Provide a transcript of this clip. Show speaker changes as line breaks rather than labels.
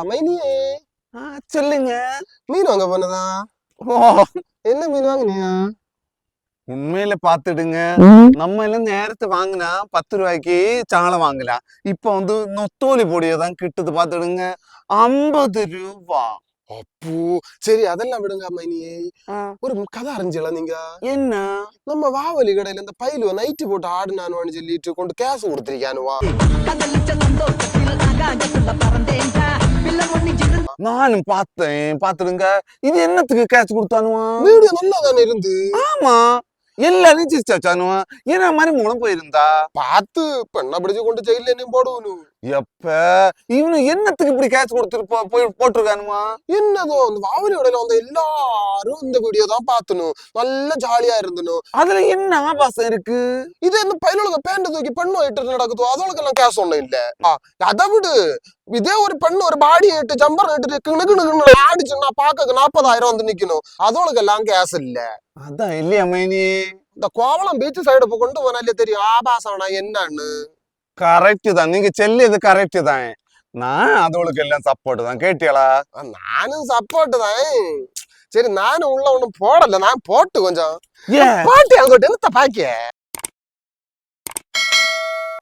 மைனியே
சொல்லுங்க.
மீன் வாங்க போனதா?
ஓ,
என்ன மீன் வாங்குனியா?
உண்மையில பாத்துடுங்க. நம்ம எல்லாம் நேரத்தை வாங்கினா 10 ரூபாய்க்கு சாலை வாங்கலாம். இப்ப வந்து நொத்தோலி பொடியதான் கிட்டுது பாத்துடுங்க. 50 ரூபா.
அப்போ சரி அதெல்லாம் விடுங்க மைனியே. ஒரு கதை அறிஞ்சல நீங்க?
என்ன?
நம்ம வாவலி கடையில இந்த பையில நைட்டு போட்டு ஆடுனானு சொல்லிட்டு கொண்டு கேஸ் கொடுத்துருக்கானுவா.
நானும் பார்த்தேன். பாத்துடுங்க. இது என்னத்துக்கு கேட்ச் கொடுத்தானுவா?
வீடியோ நல்லா தானே இருந்து.
ஆமா, எல்லாரும் சிரிச்சாச்சானுவா. என்ன மாதிரி மூலம் போயிருந்தா
பார்த்து பெண்ணை பிடிச்சு கொண்டு ஜெயில என்ன போடுவனும்.
எப்ப இவனு என்னத்துக்கு இப்படி கேட்ச் கொடுத்துட்டு போய் போட்டிருக்கானுமா?
என்னதோ அந்த வாவலி கடையில வந்த எல்லாரும் இந்த வீடியோ தான் பார்த்தனும். நல்ல ஜாலியா இருந்தனும்.
அதுல என்ன ஆபாசம் இருக்கு?
இது என்ன பையனுக்கு பேண்ட தூக்கி பெண்ணு இட்டு நடக்குதோ அதோளுக்கு எல்லாம் கேஸ் ஒண்ணும் இல்ல. அதை விடு. இதே ஒரு பெண்ணு ஒரு பாடி இட்டு ஜம்பர் இட்டு ஆடிச்சுன்னா பாக்க 40,000 வந்து நிக்கணும். அதோளுக்கு எல்லாம் கேஸ் இல்ல.
அதான் இல்லையா மைனி?
இந்த கோவளம் பீச் சைடு கொண்டு போனாலே தெரியும் ஆபாசம்னா என்னன்னு.
கரெக்ட் தான், நீங்க செல்லியது கரெக்ட் தான். நான் அதோளுக்கு எல்லாம் சப்போர்ட் தான். கேட்டியலா?
நானும் சப்போர்ட் தான். சரி நானும் உள்ள ஒண்ணும் போடல. நான் போட்டு கொஞ்சம்
ஏன்
பாட்டி அங்கிட்ட என்னத்த பாக்கிய